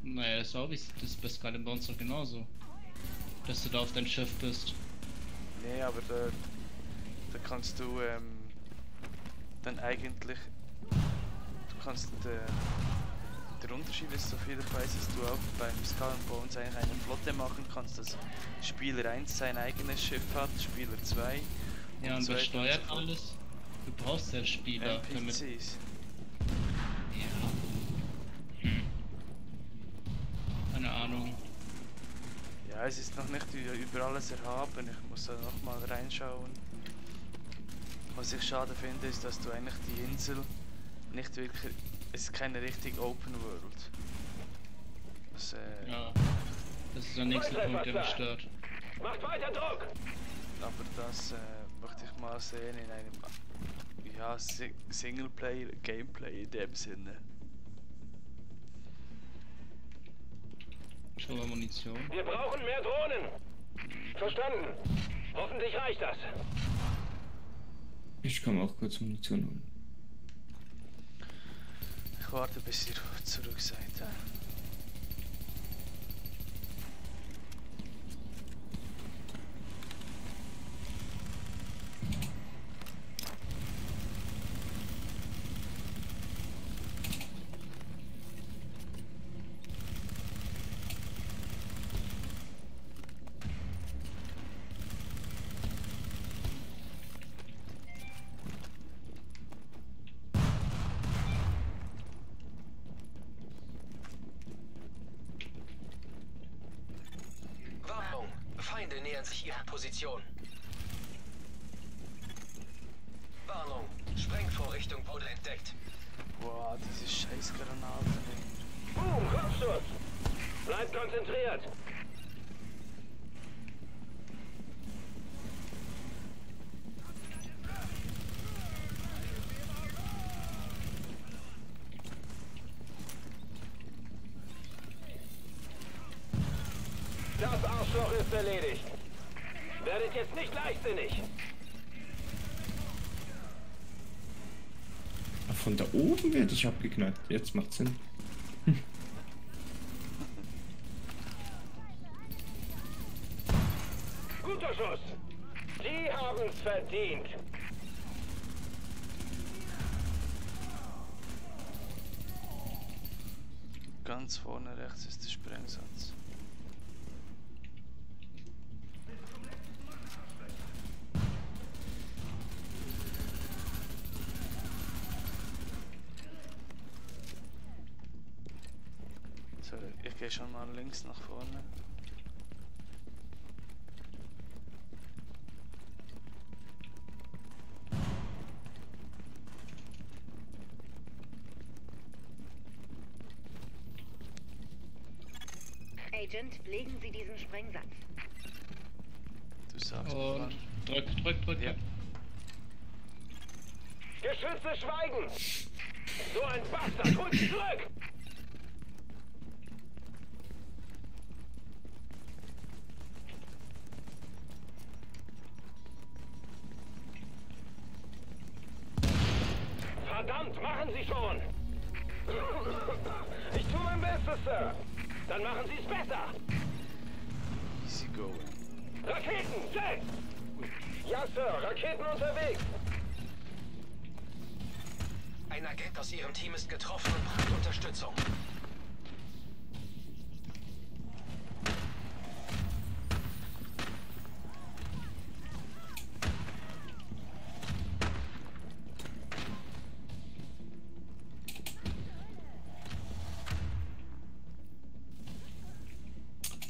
Naja, ist auch wie das bei Skull and Bones doch genauso. Dass du da auf dein Schiff bist. Nee, aber da kannst du dann eigentlich. Du kannst. Der Unterschied ist, soviel ich weiß, dass du auch beim Skull and Bones eigentlich eine Flotte machen kannst, dass Spieler 1 sein eigenes Schiff hat, Spieler 2. Ja, und so wer weiter steuert so fort. alles? Du brauchst ja Spieler, damit. NPCs. Ja. Keine Ahnung. Ja, es ist noch nicht über alles erhaben, ich muss da nochmal reinschauen. Was ich schade finde, ist, dass du eigentlich die Insel nicht wirklich. Es ist keine richtig Open World. Das, Ja. Das ist der nächste Punkt, der mich stört. Macht weiter Druck! aber das möchte ich mal sehen in einem Singleplayer-Gameplay in dem Sinne. Schon mal Munition. Wir brauchen mehr Drohnen! Verstanden. Hoffentlich reicht das. Ich kann auch kurz Munition holen. Ich warte, bis ihr zurück seid. Warnung. Feinde nähern sich ihrer Position. Warnung. Sprengvorrichtung wurde entdeckt. Boah, diese scheiß Granaten. Boom, Kopfschuss! Bleibt konzentriert! Arschloch ist erledigt. Werdet jetzt nicht leichtsinnig. Von da oben werde ich abgeknallt. Jetzt macht's Sinn. Guter Schuss. Die haben's verdient. Ganz vorne rechts ist der Sprengsatz. So, ich gehe schon mal links nach vorne. Agent, legen Sie diesen Sprengsatz. Du sagst Und wann. drück. Ja. Geschütze schweigen. So ein Bastard. Holt sie zurück. Verdammt, machen Sie schon! Ich tue mein Bestes, Sir. Dann machen Sie es besser. Easy going. Raketen, set! Ja, Sir, Raketen unterwegs. Ein Agent aus Ihrem Team ist getroffen und braucht Unterstützung.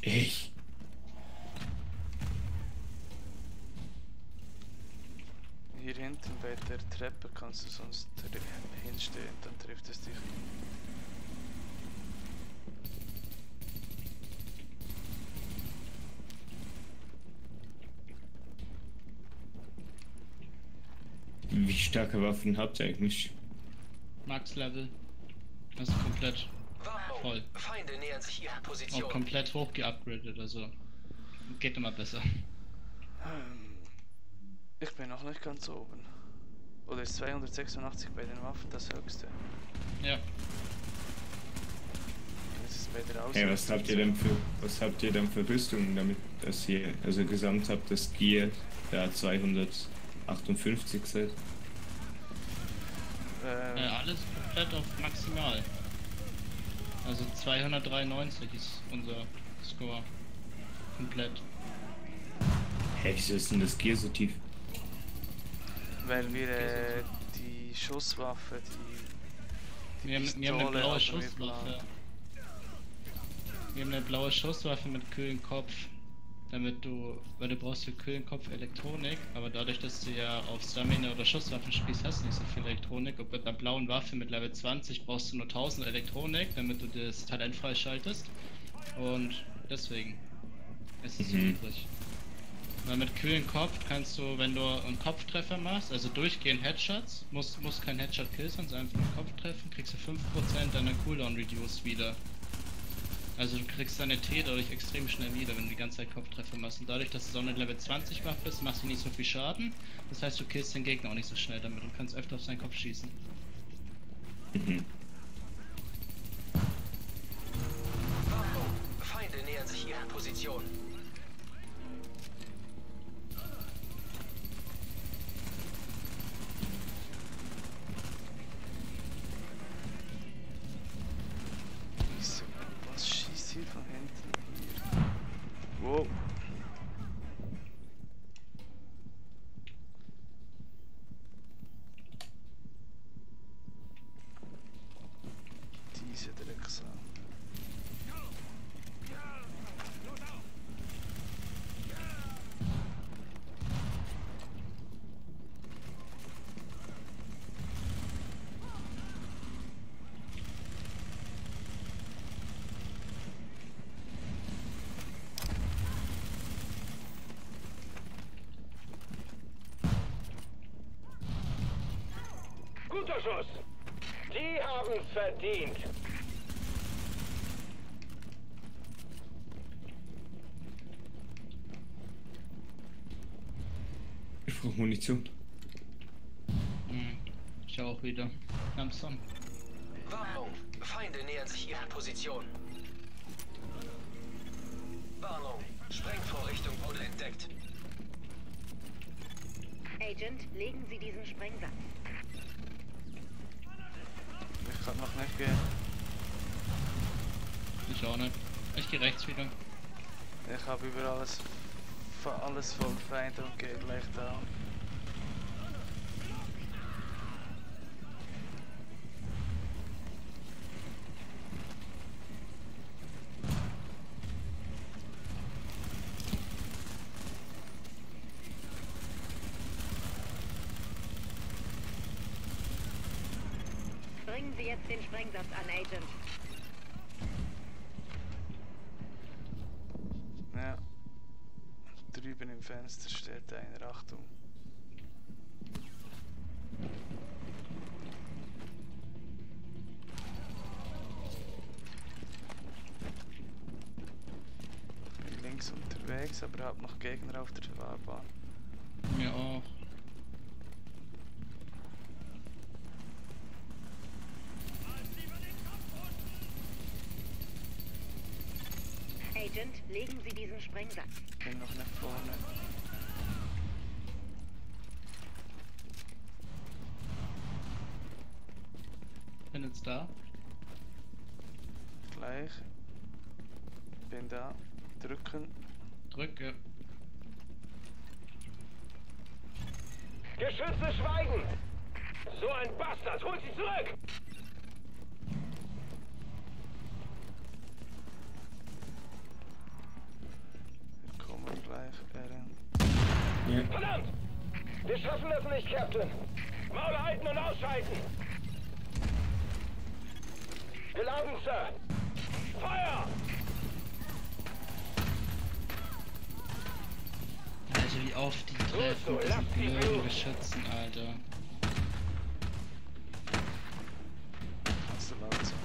Ich. Hier hinten bei der Treppe kannst du sonst hinstehen, dann trifft es dich. Wie starke Waffen habt ihr eigentlich? Max Level. Das ist komplett Warnung. voll. Feinde nähern sich Ihrer Auch Position. komplett hoch geupgradet, also geht immer besser. Ich bin noch nicht ganz oben. Oder ist 286 bei den Waffen das höchste? Ja. Das ist bei der Hey, was habt ihr denn für Rüstungen, damit das hier, also gesamt habt das Gear da 258 seid? Alles komplett auf maximal. Also 293 ist unser Score. Komplett. Hey, wieso ist denn das Gear so tief? Weil wir die Schusswaffe, Wir haben eine Pistole blaue aus dem Schusswaffe. Plan. Wir haben eine blaue Schusswaffe mit kühlen Kopf. Weil du brauchst für kühlen Kopf Elektronik, aber dadurch, dass du ja auf Stamina oder Schusswaffen spielst, hast du nicht so viel Elektronik. Und mit einer blauen Waffe mit Level 20 brauchst du nur 1000 Elektronik, damit du das Talent freischaltest. Und deswegen ist es so übrig. Weil mit kühlen Kopf kannst du, wenn du einen Kopftreffer machst, also durchgehend Headshots, muss kein Headshot-Kill sein, sondern einfach einen Kopf treffen, kriegst du 5% deiner Cooldown Reduced wieder. Also du kriegst deine T dadurch extrem schnell wieder, wenn du die ganze Zeit Kopftreffer machst. Und dadurch, dass du so eine Level 20 Waffe bist, machst du nicht so viel Schaden. Das heißt, du killst den Gegner auch nicht so schnell damit und kannst öfter auf seinen Kopf schießen. Warnung. Feinde nähern sich Ihrer Position. Wieso? Was schießt hier von hinten? Hier. Wow. Diese Drecksau. Guter Schuss. Die haben's verdient. brauche Munition. Ich auch wieder. Langsam. Warnung! Feinde nähern sich ihrer Position. Warnung! Sprengvorrichtung wurde entdeckt. Agent, legen Sie diesen Sprengsatz. Ich kann noch nicht gehen. Ich auch nicht. Ich gehe rechts wieder. Ich habe über alles voll Feinde und gehe gleich down. Bringen Sie jetzt den Sprengsatz an, Agent. Ja. Drüben im Fenster steht einer, Achtung. Ich bin links unterwegs, aber hab noch Gegner auf der Fahrbahn. Mir auch. Agent, legen Sie diesen Sprengsatz. Bin noch nicht vorne. Bin jetzt da. Gleich. Bin da. Drücken. Drücke. Geschütze schweigen! So ein Bastard! Holt sie zurück! Wir kommen gleich, Aaron. Ja. Verdammt! Wir schaffen das nicht, Captain! Maul halten und ausschalten! Geladen, Sir! Feuer! Alter, wie oft die treffen, so, lass diese sie blöden los. Geschützen, Alter. Kannst du langsam.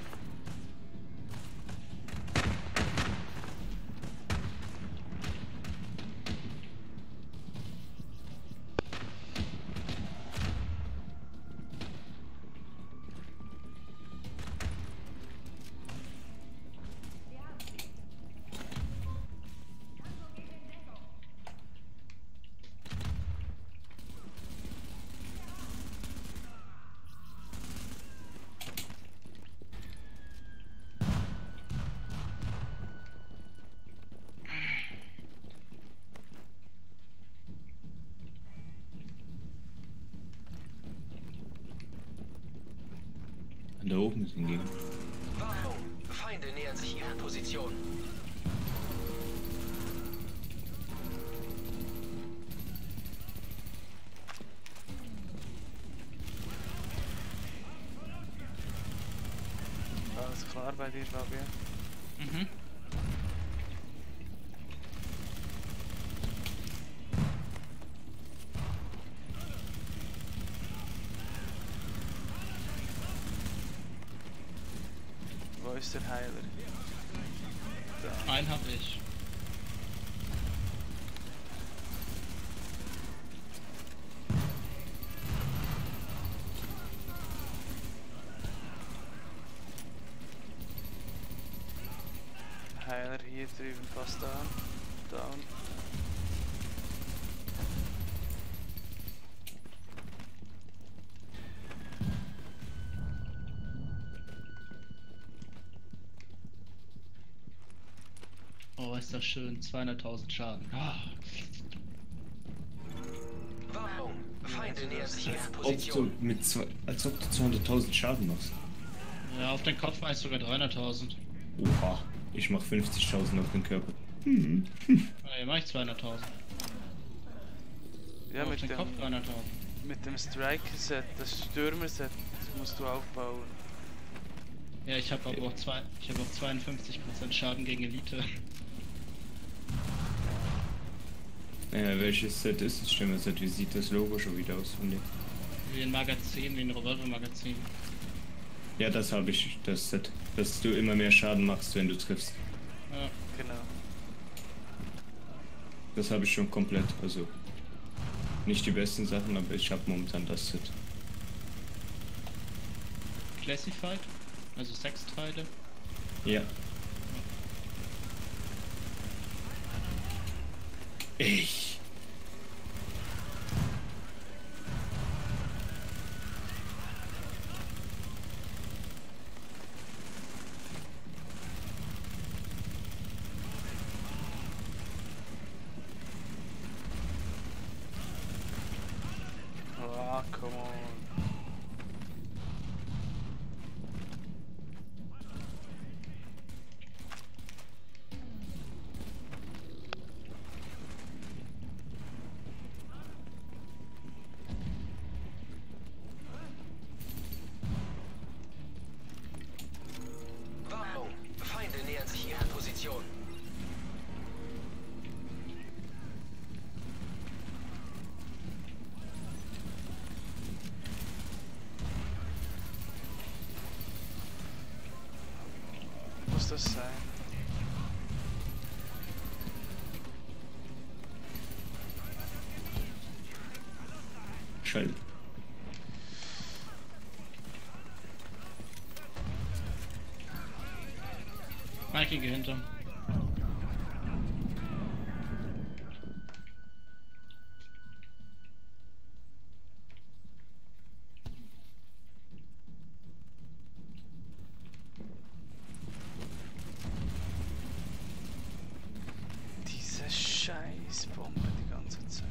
Da oben ist hingegen. Warnung! Feinde nähern sich ihrer Position. Alles klar bei dir, Fabian? Mhm. Wo ist der Heiler? Da. Einen hab ich. Heiler hier drüben fast down. Down. Oh, ist das schön. 200.000 Schaden. Ah. Warnung! Feinde nähern sich ihrer Ob du Position. als ob du 200.000 Schaden machst. Ja, auf den Kopf war ich sogar 300.000. Oha, ich mach 50.000 auf den Körper. Ah, hier mach ich 200.000. Ja, auf mit den Kopf dem, 300.000. mit dem Striker-Set, das Stürmer-Set, das musst du aufbauen. Ja, ich habe aber auch, ich hab auch 52% Schaden gegen Elite. Welches Set ist das Stürmer-Set? Wie sieht das Logo schon wieder aus von dir? Wie ein Magazin, wie ein Revolver-Magazin. Ja, das habe ich, das Set. Dass du immer mehr Schaden machst, wenn du triffst. Ja. Genau. Das habe ich schon komplett, also nicht die besten Sachen, aber ich habe momentan das Set. Classified? Also 6 Teile? Ja. Ich. Ah, come on. Warnung. Feinde nähern sich ihrer Position. Muss das sein? Schall. Mikey, geh hinter. Diese Scheißbombe die ganze Zeit.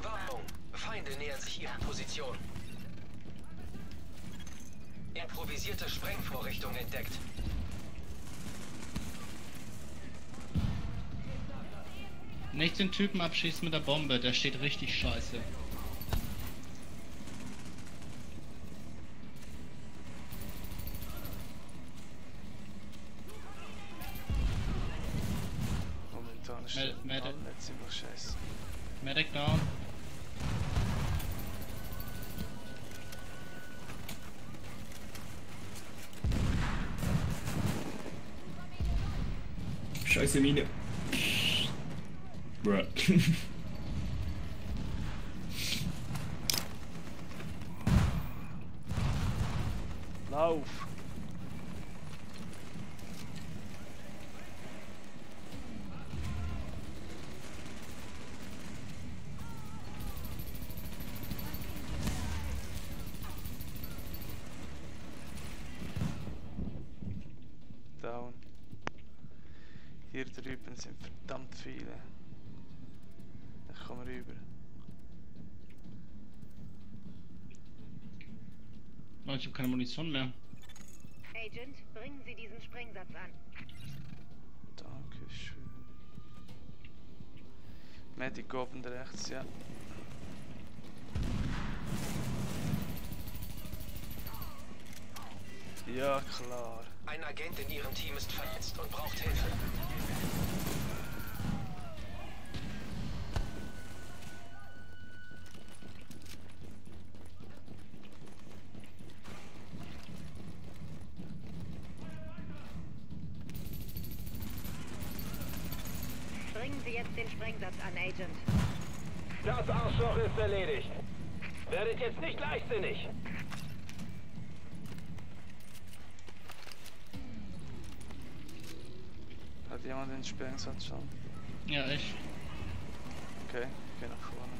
Warnung. Feinde nähern sich ihrer Position. Improvisierte Sprengvorrichtung entdeckt. Nicht den Typen abschießen mit der Bombe, der steht richtig scheiße. Momentan ist Medic. alles ziemlich scheiße. Medic down. Scheiße Mine. Bruh. Lauf! Down. Hier drüben sind verdammt viele. Ich komme rüber. Oh, ich habe keine Munition mehr. Agent, bringen Sie diesen Sprengsatz an. Dankeschön. Medic oben rechts, ja. Ja, klar. Ein Agent in ihrem Team ist verletzt und braucht Hilfe. Bringen Sie jetzt den Sprengsatz an, Agent. Das Arschloch ist erledigt. Werdet jetzt nicht leichtsinnig. Hat jemand den Sprengsatz schon? Ja, ich. Okay, ich geh nach vorne.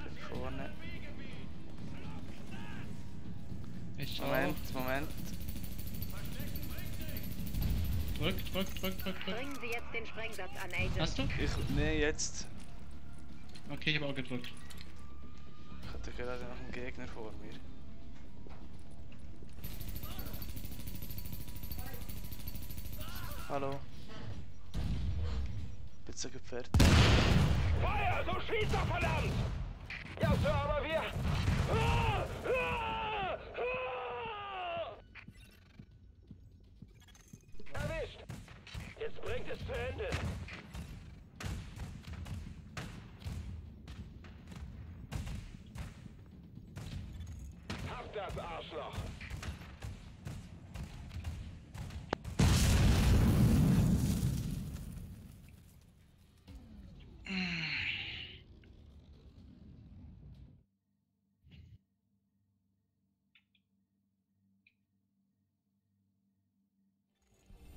Bin vorne. Ich Moment, Moment. Drück. Bringen Sie jetzt den Sprengsatz an, Agent. Hast du? Nee, jetzt. Okay, ich habe auch gedrückt. Ich hatte gerade noch einen Gegner vor mir. Hallo. Bitte fertig. Feuer, so schießt doch verdammt! Ja, Sir, aber wir... Ah! Ah! Ah! Erwischt! Jetzt bringt es zu Ende. Hab das Arschloch!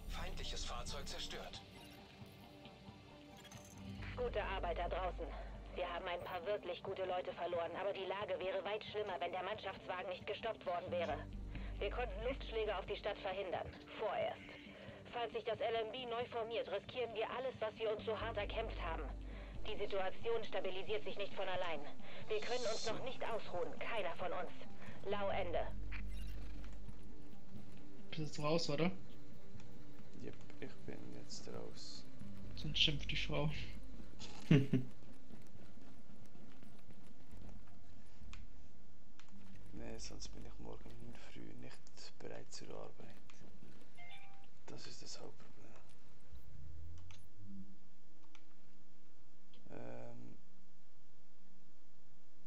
Feindliches Fahrzeug zerstört. Gute Arbeit da draußen. Wir haben ein paar wirklich gute Leute verloren, aber die Lage wäre weit schlimmer, wenn der Mannschaftswagen nicht gestoppt worden wäre. Wir konnten Luftschläge auf die Stadt verhindern. Vorerst. Falls sich das LMB neu formiert, riskieren wir alles, was wir uns so hart erkämpft haben. Die Situation stabilisiert sich nicht von allein. Wir können uns noch nicht ausruhen. Keiner von uns. Lau Ende. Bist jetzt raus, oder? Yep, ich bin jetzt raus. Sonst schimpft die Frau. Nee, sonst bin ich morgen früh nicht bereit zur Arbeit. Das ist das Hauptproblem.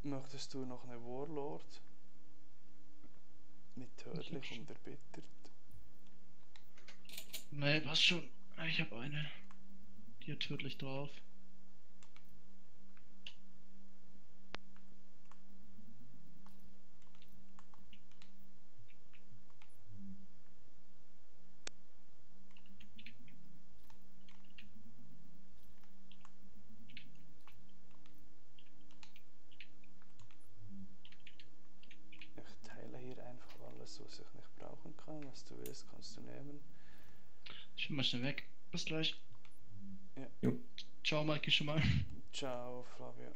Möchtest du noch eine Warlord? Mit tödlich und erbittert? Nee, passt schon. Ich habe eine. Die hat tödlich drauf. Ich teile hier einfach alles, was ich nicht brauchen kann. Was du willst, kannst du nehmen. Ich bin mal schnell weg. Bis gleich. Ja. Jo. Ciao, Mikey, schon mal. Ciao, Flavio.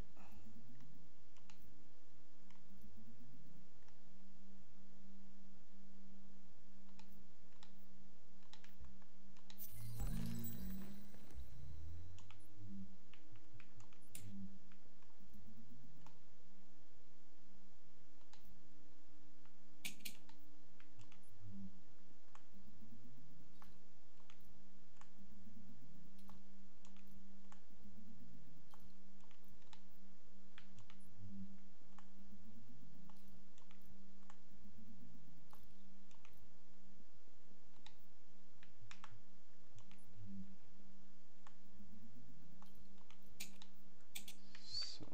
So.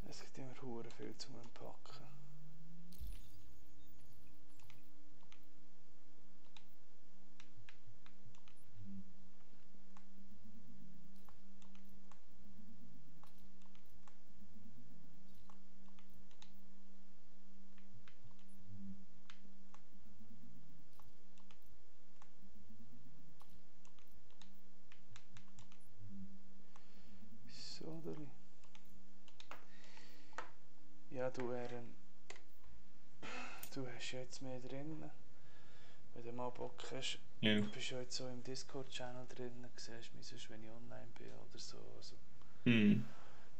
Es gibt immer hure viel zum Entpacken. So, Dori. Ja, du hast jetzt mehr drin. Wenn du mal Bock hast, Ja. bist du jetzt so im Discord-Channel drin, siehst mich sonst, wenn ich online bin oder so. Also, Hm.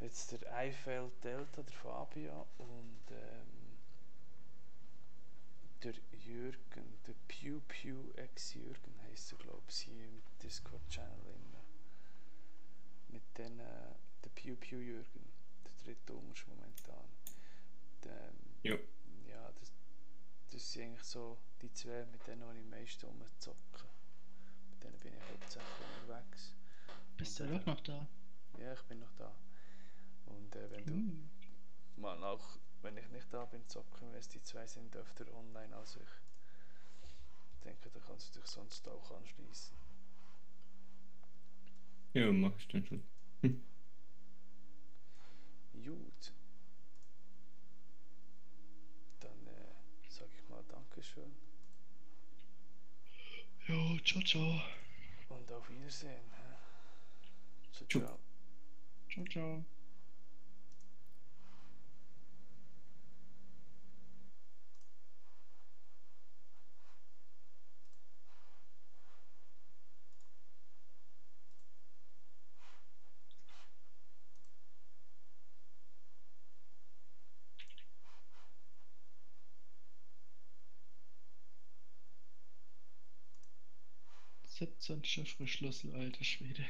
jetzt der Eifeld Delta, der Fabio und der Jürgen, der Pew Pew ex-Jürgen heisst er, glaube ich, hier im Discord-Channel drin. Mit den, der Pew Pew Jürgen, der dritte Unterste momentan. Der, Ja. ja, das sind eigentlich so die zwei, mit denen ich am meisten rumzocke. Mit denen bin ich hauptsächlich unterwegs. Bist du Und, doch noch da? Ja, ich bin noch da. Und wenn du mal auch, wenn ich nicht da bin, zocken, weil die zwei sind öfter online als ich denke, da kannst du dich sonst auch anschließen. Ja, mach ich dann schon. Hm. Gut. Dann sag ich mal Dankeschön Jo, ciao, ciao. und auf Wiedersehen. Hä? Ciao, Tschüss. ciao. Ciao, ciao. 17 Chiffre-Schlüssel, alter Schwede.